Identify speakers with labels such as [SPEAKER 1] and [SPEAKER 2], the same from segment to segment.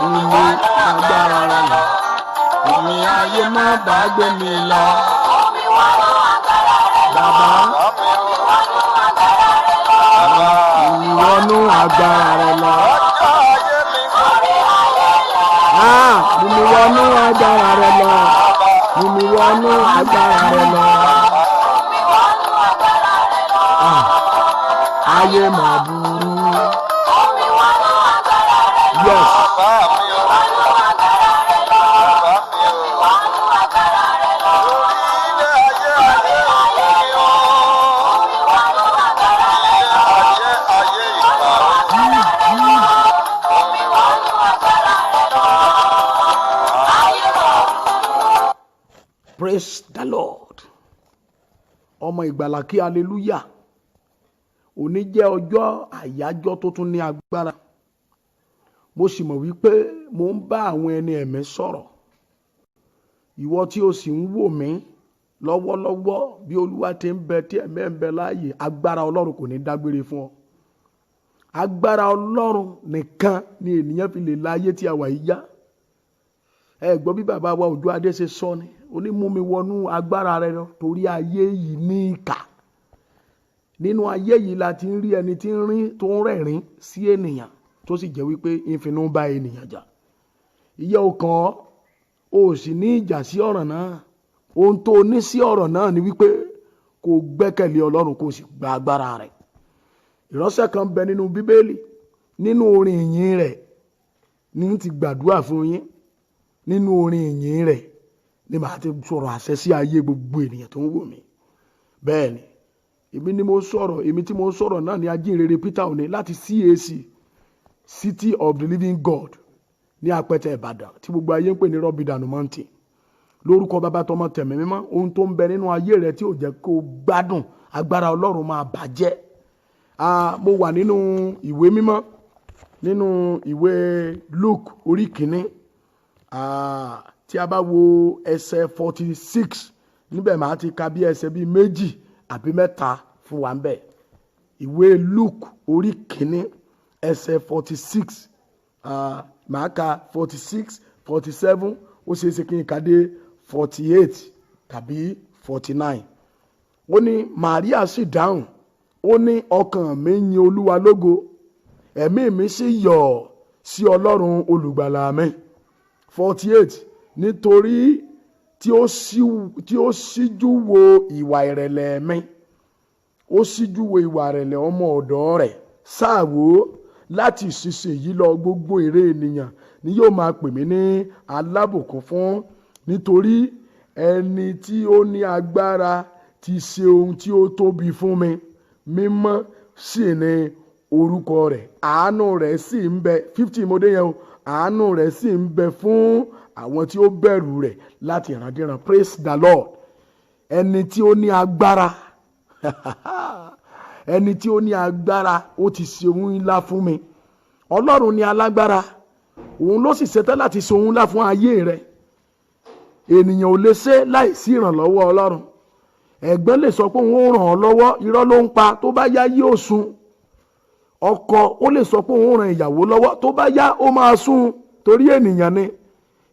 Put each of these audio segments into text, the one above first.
[SPEAKER 1] Omi agbára rẹ̀ lọ. Omi ayé má bàá gbé mi lọ. Bàbá. Omi wọnú agbára rẹ̀ lọ. Omi wọnú agbára rẹ̀ lọ. Omi wọnú agbára rẹ̀ lọ. Ayé mà burú. Yes. Praise the Lord. Ọmọ ìgbàlà kí hallelujah. Òní jẹ́ ọjọ́ àyájọ́ tó tún ní agbára. Mo sì mọ̀ wípé mo ń bá àwọn ẹni ẹ̀mí sọ̀rọ̀. Ìwọ tí o sì ń wò mí lọ́wọ́lọ́wọ́ bí Olúwa ti ń bẹ tí ẹ̀mí ń bẹ láàyè, agbára Ọlọ́run kò ní dágbére fún ọ. Agbára Ọlọ́run nìkan ni ènìyàn fi lè la ayé tí a wà yìí yá. Ẹ gbọ́ bí bàbá wa Òjó Adé ṣe sọ ni, ó ní mú mi wọnú agbára rẹ lọ torí ayé yìí ní ìkà. Nínú ayé yìí la ti ń rí ẹni tí ń rín tó ń rẹ̀rín sí ènìyàn tó sì jẹ́ wípé ìfinú bá ènìyàn jà. Ìyẹ́ ọkàn ó sì ní ìjà sí ọ̀rọ̀ náà. Ohun tó ní sí ọ̀rọ̀ náà ni wípé kó gbẹ́kẹ̀lé Ọlọ́run kó sì gba agbára rẹ̀. Ìránṣẹ́ kan bẹ nínú Bíbélì, nínú orin ìyìn rẹ̀ ní ti gbàdúrà fún yín. Nínú orin ìyìn rẹ̀ ni màá ti sọ̀rọ̀ àṣẹ sí ayé gbogbo ènìyàn tó ń wò mí. Bẹ́ẹ̀ ni, èmi tí mo ń sọ̀rọ̀ náà ni ajínrere Peter Òní láti CAC, City of the Living God ní Apẹtẹ Ìbàdàn tí gbogbo ayé ń pè ní Rọ́bìdànù Mountain. Lórúkọ Bàbá tọmọ tẹ̀mí mímọ́, ohun tó ń bẹ nínú ayé rẹ tí ò jẹ́ kó gbádùn, agbára Ọlọ́run máa bàjẹ́. Mo wà nínú ìwé mímọ́, nínú ìwé Luke orí kìíní. Tí a bá wo ẹsẹ̀ 46 níbẹ̀ máa ti ka bí ẹsẹ̀ bí méjì àbí mẹ́ta fún wa ńbẹ̀. Ìwé Luke orí kìíní ẹsẹ̀ 46, máa ka 46, 47, ó ṣe é ṣe kí n ka dé 48 tàbí 49. Ó ní Màríà sì dáhùn, ó ní ọkàn mi yin Olúwa lógo, ẹ̀mí mi sì yọ̀ sí Ọlọ́run olùgbàlà mi. 48, nítorí tí ó síjú wo ìwà ìrẹ̀lẹ̀ mi, ó síjú wo ìwà ìrẹ̀lẹ̀ ọmọ ọ̀dọ̀ rẹ̀. Sáàwó láti ìsinsìnyí lọ gbogbo èrè ènìyàn ni yóò máa pè mí ní alábùkún fún, nítorí ẹni tí ó ní agbára ti ṣe ohun tí ó tóbi fún mi. Mímọ́ sì ni orúkọ rẹ̀, àánú rẹ̀ sì ń bẹ. 50 mo dé yẹn o. Àánú rẹ̀ sì ń bẹ fún àwọn tí ó bẹ̀rù rẹ̀ láti ìrandíran. Praise the Lord. Ẹni tí ó ní agbára ẹni tí ó ní agbára ó ti ṣe ohun ńlá fún mi. Ọlọ́run ni alágbára, òun ló sì ṣetán láti ṣe ohun ńlá fún ayé rẹ̀. Ènìyàn ò lè ṣe láìsí ìrànlọ́wọ́ Ọlọ́run. Ẹ̀gbọ́n lè sọ pé òun ó ràn ọ́ lọ́wọ́, irọ́ ló ń pa, tó bá yá yóò sùn. Ọkọ ó lè sọ pé òun ràn ìyàwó lọ́wọ́, tó bá yá ó máa sùn, torí ènìyàn ni.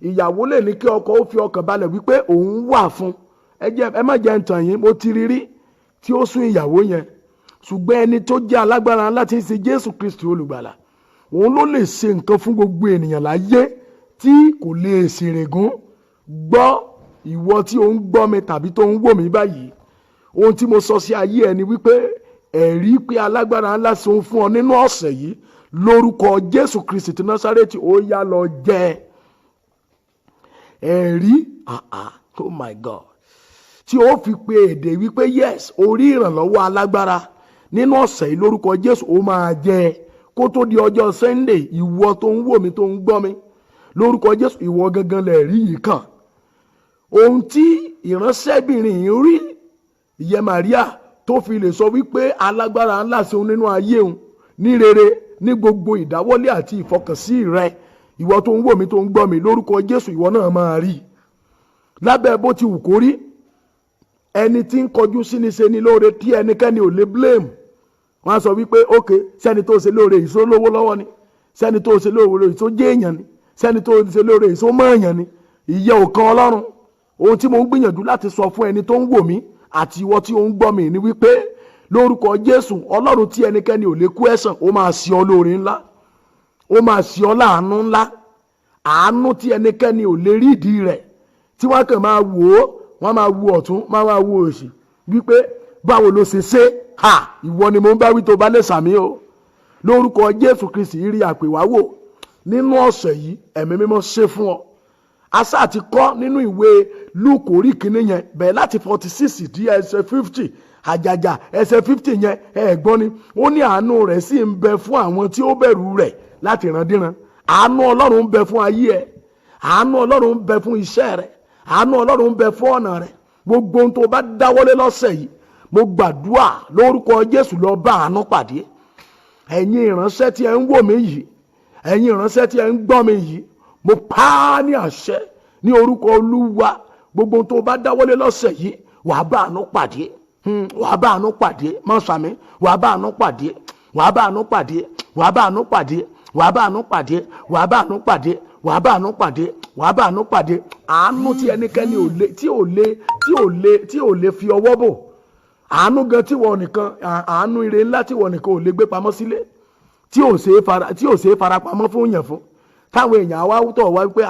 [SPEAKER 1] Ìyàwó lè ní kí ọkọ ó fi ọkàn balẹ̀ wípé òun wà fún. Ẹ má jẹ́ ń tàn yín, mo ti rí tí ó sún ìyàwó yẹn. Ṣùgbọ́n ẹni tó jẹ́ alágbára láti ṣe Jésù Kristi olùgbàlà, òun ló lè ṣe nǹkan fún gbogbo ènìyàn láyé tí kò lè ṣèrègùn. Gbọ́ ìwọ tí ó ń gbọ́ mi tàbí tó ń wò mí báyìí, ohun tí mo sọ sí ayé ẹni wípé ẹ̀rí pé alágbára ńlá ṣe ń fún ọ nínú ọ̀sẹ̀ yìí lórúkọ Jésù Kristi ti Násárẹ́tì, ó yá lọ jẹ ẹ̀rí. Oh my God. Tí ó fi pe èdè wípé yes, orí ìrànlọ́wọ́ alágbára nínú ọ̀sẹ̀ yìí lórúkọ Jésù ó máa jẹ kó tó di ọjọ́ Sunday. Ìwọ tó ń wò mí tó ń gbọ́ mi lórúkọ Jésù, ìwọ gangan lè rí yìí kàn. Ohun tí ìránṣẹ́bìnrin yìí rí, ìyẹn Màríà, tó fi lè sọ wípé alágbára ńlá ṣeun nínú ayé òun ní rere ní gbogbo ìdáwọ́lé àti ìfọkànsí rẹ. Ìwọ tó ń wò mí tó ń gbọ́ mi lórúkọ Jésù, ìwọ náà máa rí. Lábẹ́ bó ti wù kó rí, ẹni tí ń kọjú sí ni ṣe ni lóore tí ẹnikẹ́ni ò lè blame. Wọ́n á sọ wípé ok, sẹ́ni tó ṣe lóore ìṣó lówó lọ́wọ́ ni, sẹ́ni tó ṣe lóore yìí tó jẹ́ èèyàn ni, sẹ́ni tó ṣe lóore yìí tó mọ̀ èèyàn ni. Ìyẹ́ ò kan Ọlọ́run. Ohun tí mo ń gbìyànjú láti sọ fún ẹni tó ń wò mí àti ìwọ tí ó ń gbọ́ mi ni wípé lórúkọ Jésù, Ọlọ́run tí ẹnikẹ́ni ò lè kú ẹ̀san, ó máa ṣe ọ́ lóore ńlá, ó máa ṣe ọ́ láàánú ńlá, àánú tí ẹnikẹ́ni ò lè rí ìdí rẹ̀, tí wọ́n kàn máa wò ó, wọ́n máa wo ọ̀tún, wọ́n máa wo òsì wípé báwo ló ṣe ṣe, ìwọ ni mo ń bá wí tó bá lè sàmí o. Lórúkọ Jésù Kristi rí àpèwáwò nínú ọ̀sẹ̀ yìí, ẹ̀mí mímọ́ ṣe fún ọ. Asa ti kọ́ nínú ìwé Lúùkù orí kìíní yẹn bẹ̀rẹ̀ láti 46 dí ẹsẹ̀ 50, àjàjà ẹsẹ̀ 50 yẹn ẹ̀gbọ́n ni ó ní àánú rẹ̀ sì ń bẹ fún àwọn tí ó bẹ̀rù rẹ̀ láti ìrandíran. Àánú Ọlọ́run ń bẹ fún ayé ẹ, àánú Ọlọ́run ń bẹ fún iṣẹ́ rẹ, àánú Ọlọ́run ń bẹ fún ọ̀nà rẹ. Gbogbo ohun tó bá dáwọ́lé lọ́sẹ̀ yìí, mo gbàdúrà lórúkọ Jésù lọ bá àánú pàdé. Ẹ̀yin ìránṣẹ́ tí ẹ ń wò mí yìí, ẹ̀yin ìránṣẹ́ tí ẹ ń gbọ́ mi yìí, mo pa á ní àṣẹ ní orúkọ Olúwa. Gbogbo ohun tó bá dáwọ́lé lọ́sẹ̀ yìí, wàá bá àánú pàdé, wàá bá àánú pàdé, má sàmí, wàá bá àánú pàdé, wàá bá àánú pàdé, wàá bá àánú pàdé, wàá bá àánú pàdé, wàá bá àánú pàdé, wàá bá àánú pàdé, wàá bá àánú pàdé. Àánú tí ẹnikẹ́ni tí ò lè fi ọwọ́ bò, àánú gan tí wọ́n nìkan, àánú ire ńlá tí wọ́n nìkan ò lè gbé pamọ́ sílé, tí ò ṣe é fara pamọ́ fún yàn fún. Táwọn èèyàn wá tọ̀ wá wípé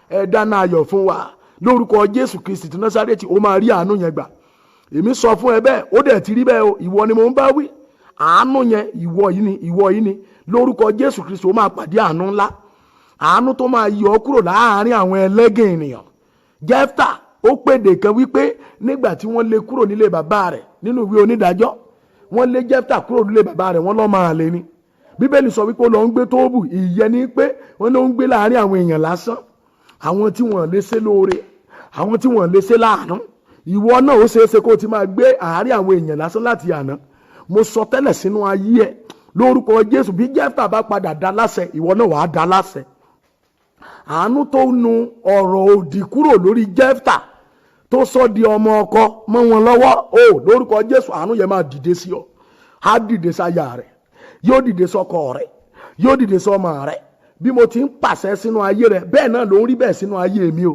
[SPEAKER 1] ẹ dáná ayọ̀ fún wa lórúkọ Jésù Kristi ti Násárẹ́tì, ó máa rí àánú yẹn gbà. Èmi sọ fún ẹ bẹ́ẹ̀, ó dẹ̀ ti rí bẹ́ẹ̀ o, ìwọ ni mo ń bá wí. Àánú yẹn ìwọ yìí ni lórúkọ Jésù Kristi, ó máa pàdé àánú ńlá, àánú tó máa yọ ọ́ kúrò láàárín àwọn ẹlẹ́gàn ènìyàn. Jẹ́fítà ó pèdè kan wípé nígbà tí wọ́n lé kúrò nílé bàbá rẹ̀ nínú ìwé Onídàájọ́, wọ́n lé Jẹ́fítà kúrò nílé bàbá rẹ̀, wọ́n lọ́ máa lé ní. Bíbélì sọ wípé ó lọ ń gbé Tóbù, ìyẹn ni pé wọ́n ló ń gbé láàárín àwọn èèyàn lásán, àwọn tí wọ́n lè ṣe lóore, àwọn tí wọ́n lè ṣe láàánú. Ìwọ náà ó ṣeéṣe kó o ti máa gbé àárín àwọn èèyàn lásán láti àná. Mo sọ tẹ́lẹ̀ sínú ayé ẹ lórúkọ Jésù, bí Jẹ́fítà bá padà dá láṣẹ, ìwọ náà wàá dá láṣẹ. Àánú tó nu ọ̀rọ̀ òdì kúrò lórí Jẹ́fítà, tó sọ di ọmọ ọkọ mọ́ wọn lọ́wọ́, lórúkọ Jésù àánú yẹn máa dìde sí ọ, á dìde sáyà rẹ, yóò dìde sọ́kọ rẹ, yóò dìde sọ́mọ rẹ. Bí mo ti ń pàṣẹ sínú ayé rẹ, bẹ́ẹ̀ náà ló ń rí bẹ́ẹ̀ sínú ayé mi o.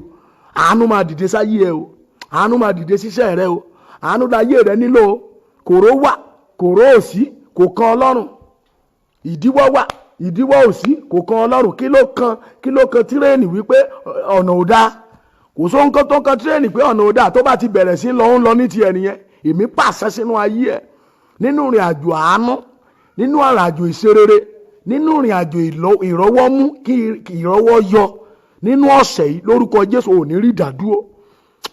[SPEAKER 1] Àánú máa dìde sáyé ẹ o, àánú máa dìde síṣẹ́ rẹ o, àánú láyé rẹ nílò o. Kòró wà, kòró òsì, kò kan Ọlọ́run. Ìdíwọ́ wà, ìdíwọ́ òsì, kò kan Ọlọ́run. Kí ló kan tírẹ́ẹ̀nì wípé ọ̀nà ò dáa? Kò sóhun kan tó kan tírẹ́ẹ̀nì pé ọ̀nà ò dáa, tó bá ti bẹ̀rẹ̀ sí lọ ń lọ ní ti ẹnìyẹn. Èmi pàṣẹ sínú ayé ẹ, nínú ìrìn àjò àánú, nínú ìrìn àjò ìṣerere, nínú ìrìn àjò ìrọwọ́mú kí ìrọwọ́ yọ nínú ọ̀sẹ̀ yìí lórúkọ Jésù. ò ní rí ìdádúró,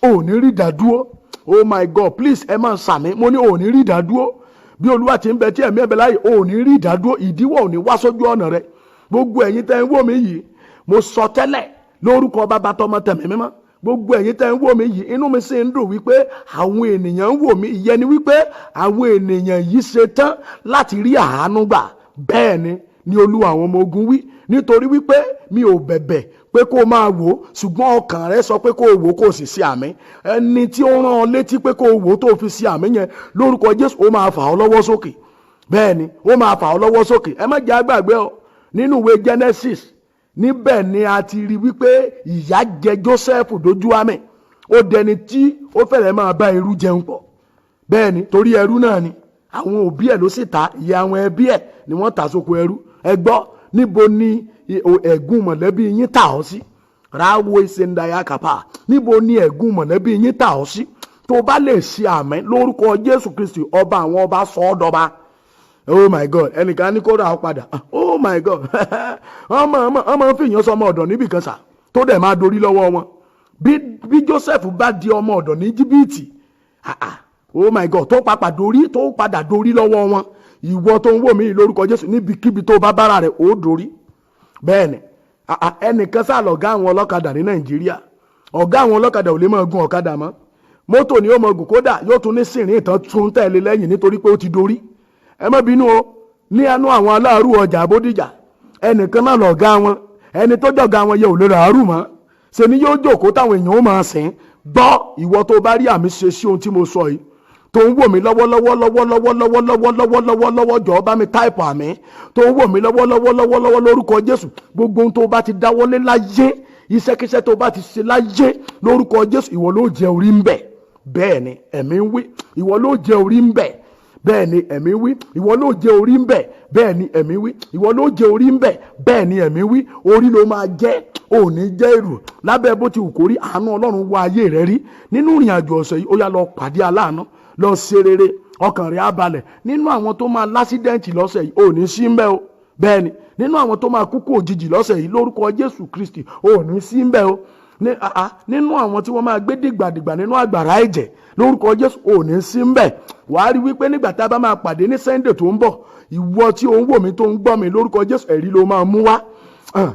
[SPEAKER 1] ò ní rí ìdádúró. Oh my God, please ẹ máa sàmí, mo ní ò ní rí ìdádúró. Bí Olúwa ti ń bẹ tí ẹ̀mí ẹ̀bẹ̀ láyè, ò ní rí ìdádúró. Ìdíwọ́ ò ní wá sójú ọ̀nà rẹ. Gbogbo ẹ̀yin tẹ́ ń wò mí yìí, mo sọ tẹ́lẹ̀ lórúkọ Bàbá tọmọ tẹ̀mí mímọ́, gbogbo ẹ̀yin tẹ́ ń wò mí yìí, inú mi sì ń dùn wípé àwọn ènìyàn ń wò mí. Ìyẹn ni wípé àwọn ènìyàn yìí ṣe tán láti rí àánú gbà. Bẹ́ẹ̀ ni Olúwa àwọn ọmọ ogun wí. Nítorí wípé mi ò bẹ̀bẹ̀ pé kó o máa wò ó, ṣùgbọ́n ọkàn rẹ sọ pé kó o wò ó kó o sì ṣe àmín. Ẹni tí ó rán ọ létí pé kó o wò ó tó fi ṣe àmín yẹn lórúkọ Jésù, ó máa fà ọ́ lọ́wọ́ sókè. Bẹ́ẹ̀ ni ó máa fà ọ́ lọ́wọ́ sókè. Ẹ má jẹ́ àgbàgbé ọ, nínú ìwé Genesis níbẹ̀ ni a ti rí wípé ìyà jẹ Joseph dójú àmì. Ó dẹni tí ó fẹ́rẹ̀ máa bá ẹrú jẹun pọ̀. Bẹ́ẹ̀ ni torí ẹrú náà ni àwọn òbí ẹ̀ ló sì ta, ìyá àwọn ẹbí ẹ̀ ni wọ́n tà sóko ẹrú. Ẹ gbọ́, níbo ni ẹ̀gún mọ̀lẹ́bí yín tà ọ́ sí? Ráwo ìsèǹdàyà kàpá, níbo ni ẹ̀gún mọ̀lẹ́bí yín tà ọ́ sí? Tó bá lè ṣe àmín lórúkọ Jésù Kristi, ọba àwọn ọba sọ ọ́ dọba. Oh my God, ẹnìkan ní kó ra ọ padà. Oh my God, ọmọ fìyàn sọmọ ọ̀dọ̀ níbì kan sà, tó dẹ̀ máa dorí lọ́wọ́ wọn. Bí Joseph bá di ọmọ ọ̀dọ̀ ní Íjíbítì, oh my God, tó padà dorí lọ́wọ́ wọn. Ìwọ tó ń wò mí lórúkọ Jésù, níbikíbi tó bá bára rẹ̀ ó dorí. Bẹ́ẹ̀ni ẹnìkan sá lọ̀gá àwọn ọlọ́kadà ní Nàìjíríà. Ọ̀gá àwọn ọlọ́kadà ò lè máa gun ọ̀kadà mọ́, mọ́tò ni ó máa gùn, kódà yóò tún ní sìnrìn ìtàn tún tẹ̀lé lẹ́yìn nítorí pé ó ti dorí. Ẹ má bínú o, ní ẹnu àwọn aláàrú ọjà Bódìjà, ẹnìkan náà lọ̀gá wọn, ẹni tó jọ̀gá wọn yẹ ò lè ràárù mọ́, ṣe ni yóò jókòó táwọn èèyàn ó máa sìn. Gbọ́, ìwọ tó bá rí àmì ṣe sí ohun tí mo sọ yìí, tó ń wò mí lọ́wọ́lọ́wọ́ jọ̀ọ́ bá mi táìpù àmín. Tó ń wò mí lọ́wọ́lọ́wọ́ lórúkọ Jésù, gbogbo ohun tó bá ti dáwọ́lé láyé, iṣẹ́kíṣẹ́ tó bá ti ṣe láyé lórúkọ Jésù, ìwọ ló jẹ orí ń bẹ̀. Bẹ́ẹ̀ ni ẹ̀mí ń wí, ìwọ ló jẹ orí ń bẹ̀. Bẹ́ẹ̀ ni ẹ̀mí wí, ìwọ ló jẹ orí ń bẹ̀. Bẹ́ẹ̀ ni ẹ̀mí wí, ìwọ ló jẹ orí ń bẹ̀. Bẹ́ẹ̀ ni ẹ̀mí wí, orí ló máa jẹ́, òní jẹ́ èrò. Lábẹ́ bó ti wù kó rí, àánú Ọlọ́run wá ayé rẹ rí. Nínú ìrìn àjò ọ̀sẹ̀ yìí, ó yá lọ pàdé aláàánú, lọ ṣe rere, ọkàn rẹ̀ á balẹ̀. Nínú àwọn tó máa lásídẹ́ǹtì lọ́sẹ̀ yìí, òní sí ń bẹ̀ o. Bẹ́ẹ̀ ni nínú àwọn tó máa kú kú òjijì lọ́sẹ̀ yìí lórúkọ Jésù Kristi, òní sí ń bẹ̀ o. Nínú àwọn tí wọ́n máa gbé dìgbàdìgbà nínú àgbàrá ẹ̀jẹ̀ lórúkọ Jésù, òní sí ń bẹ̀. Wàá rí wípé nígbà tá a bá máa pàdé ní Sunday tó ń bọ̀, ìwọ tí ò ń wò mí tó ń gbọ́ mi lórúkọ Jésù, ẹ̀rí ló máa mú wá.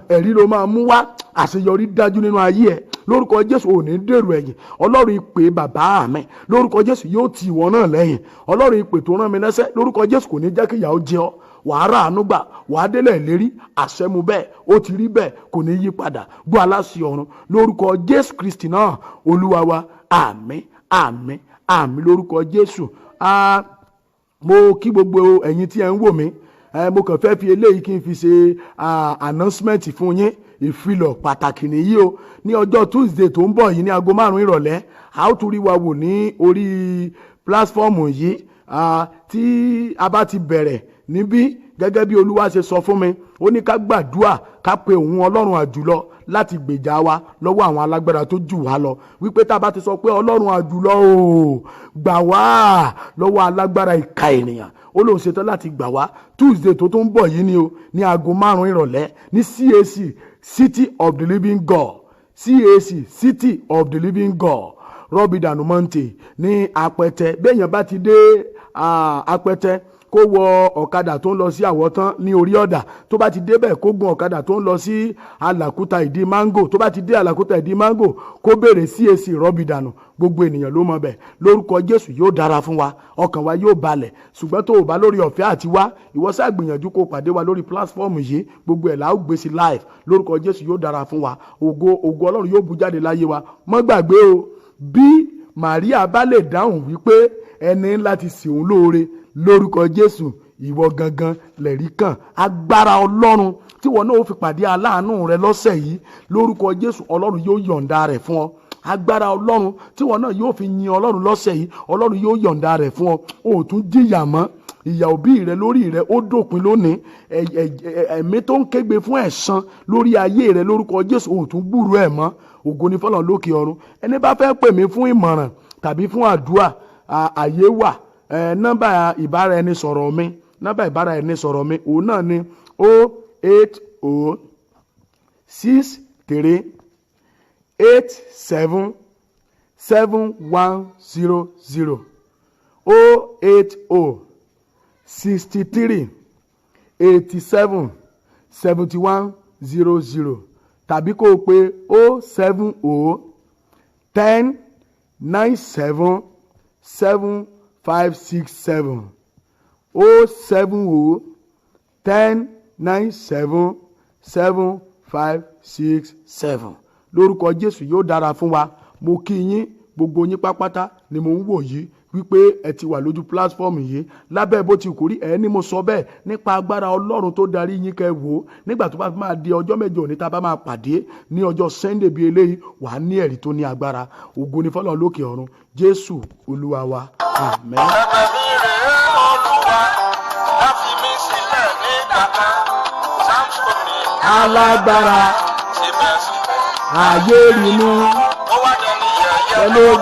[SPEAKER 1] Ẹ̀rí ló máa mú wá. Àṣeyọrí dájú nínú ayé ẹ̀ lórúkọ Jésù, òní dèrò ẹ̀yìn. Ọlọ́run ìpè bàbá mi lórúkọ Jésù yóò tì ìwọ náà lẹ́yìn. Ọlọ́run ìpè tó rán mi lẹ́sẹ̀ lórúkọ Jésù kò ní jẹ́ kí ìyà ó jẹ ọ́. Wàá rà àánú gbà, wàá délẹ̀ lérí, àṣẹ mu bẹ́ẹ̀, ó ti rí bẹ́ẹ̀, kò ní yí padà. Gbọ́ aláṣẹ ọ̀run lórúkọ Jésù Kristi náà Olúwa wa. Àmín, àmín, àmín lórúkọ Jésù. Mo kí gbogbo ẹ̀yin tí ẹ ń wò mí. Mo kàn fẹ́ fi eléyìí kí n fi ṣe announcement fún yín. Ìfilọ̀ pàtàkì nìyí o. Ní ọjọ́ Tuesday tó ń bọ̀ yìí ní aago 5 ìrọ̀lẹ́, a ó tún rí wa wò ní orí pílátífọ́ọ̀mù yìí. Tí a bá ti bẹ̀rẹ̀ níbí gẹ́gẹ́ bí Olúwa ṣe sọ fún mi, ó ní ká gbàdúrà, ká pe òun Ọlọ́run àjùlọ láti gbèjà wa lọ́wọ́ àwọn alágbára tó jù wá lọ. Wípé tá a bá ti sọ pé Ọlọ́run àjùlọ o, gbà wá lọ́wọ́ alágbára ìka ènìyàn, ó lóun ṣetán láti gbà wá. Tuesday tó tún bọ̀ yìí ni o, ní aago 5 ìrọ̀lẹ́ ní CAC City of the Living God, CAC City of the Living God, Rọ́bìdànù Monte ní Apẹtẹ. Béèyàn bá ti dé Apẹtẹ, kó wọ ọ̀kadà tó ń lọ sí Àwọ̀tán ní orí ọ̀dà. Tó bá ti débẹ̀, kó gun ọ̀kadà tó ń lọ sí Àlàkúta Ìdí Mango. Tó bá ti dé Àlàkúta Ìdí Mango, kó béèrè CAC Rọ́bìdànù. Gbogbo ènìyàn ló mọ̀ bẹ̀. Lórúkọ Jésù yóò dára fún wa, ọkàn wa yóò balẹ̀. Ṣùgbọ́n tó o bá lórí ọ̀fẹ́ àti wá, ìwọ ṣáà gbìyànjú kó pàdé wa lórí platform yìí. Gbogbo ẹ̀ la ó gbé sí live. Lórúkọ Jésù yóò dára fún wa. Ògo Ọlọ́run yóò bú jáde láyé wa. Má gbàgbé o, bí Màríà bá lè dáhùn wípé ẹni ńlá ti ṣe òun lóore, lórúkọ Jésù ìwọ gangan lẹ̀rí kàn. Agbára Ọlọ́run tí wọn náà ó fi pàdé aláàánú rẹ lọ́sẹ̀ yìí, lórúkọ Jésù Ọlọ́run yóò yọ̀ǹda rẹ̀ fún ọ. Agbára Ọlọ́run tí wọn náà yóò fi yin Ọlọ́run lọ́sẹ̀ yìí, Ọlọ́run yóò yọ̀ǹda rẹ̀ fún ọ. O ò tún jìyà mọ́. Ìyà òbí rẹ lórí rẹ ó dópin lónìí. Ẹ̀mí tó ń kégbe fún ẹ̀san lórí ayé rẹ lórúkọ Jésù, o ò tún gbúrú ẹ̀ mọ́. Ògo ni fọ́lọ́run lókè ọ̀run. Ẹni bá fẹ́ pè mí fún ìmọ̀ràn tàbí fún àdúrà, àyè wà. Nọ́mbà ìbáraẹnisọ̀rọ̀ mi òun náà ni 08063877100, 08063877100, tàbí kó o pe 07010977567, 07010977567. Lórúkọ Jésù yóò dára fún wa. Mo kí yín gbogbo yín pápátá ni mo ń wò yìí wípé ẹ ti wà lójú platform yìí. Lábẹ́ bó ti kò rí ẹ ní mo sọ bẹ́ẹ̀ nípa agbára Ọlọ́run tó darí yín kẹ́ wò ó. Nígbà tó bá máa di ọjọ́ mẹ́jọ òní tá a bá máa pàdé ní ọjọ́ Sunday bíi eléyìí, wàá ní ẹ̀rí tó ní agbára. Ògo ni fọ́lọ́run lókè ọ̀run. Jésù Olúwa wa. Àmín.
[SPEAKER 2] Ẹ̀bẹ̀ mi rèé Olúwa, má fi mí sílẹ̀ nígbà kan. Samson ní
[SPEAKER 1] Alágbára
[SPEAKER 2] síbẹ̀síbẹ̀.
[SPEAKER 1] ayé rí mú
[SPEAKER 2] Ó wá dẹni yẹ̀yẹ́
[SPEAKER 1] lójú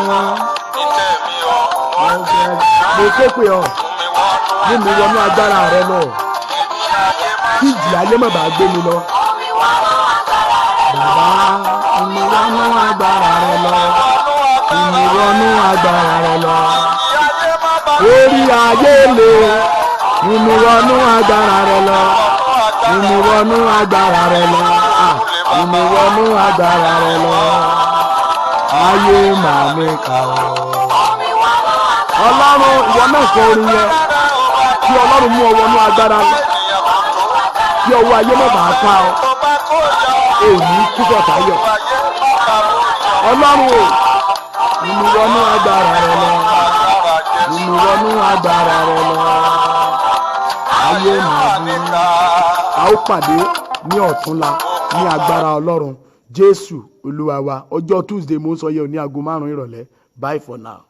[SPEAKER 1] wọn.
[SPEAKER 2] ní tèmi o. Wọ́n ti
[SPEAKER 1] Mo képe ọ̀,
[SPEAKER 2] mú mi
[SPEAKER 1] mú mi wọnú agbára rẹ lọ.
[SPEAKER 2] ibi ayé máa
[SPEAKER 1] Kí ìjì ayé má bàa gbé mi lọ. Bàbá, mú mi wọnú agbára rẹ lọ. Mú mi wọnú agbára rẹ lọ. Orí ayé le, mú mi wọnú agbára rẹ lọ. Mú mi wọnú agbára rẹ lọ. Mú mi wọnú agbára rẹ lọ. Ayé màá mi kà ọ́. Ọlọ́run ìwọ náà kọ orin yẹn. Kí Ọlọ́run mú ọ wọnú agbára rẹ. Kí ọwọ́ ayé má bàa ká ọ. Èyí túbọ̀ táyọ̀. Ọlọ́run ò, mú mi wọnú agbára rẹ lọ. nínú wọnú agbára rẹ lọ. Ayé máa bí. A ó pàdé ní ọ̀túnla ní agbára Ọlọ́run. Jésù Olúwa wa. Ọjọ́ Tuesday mo ń sọ yẹ ní aago 5 ìrọ̀lẹ́. Bye for now.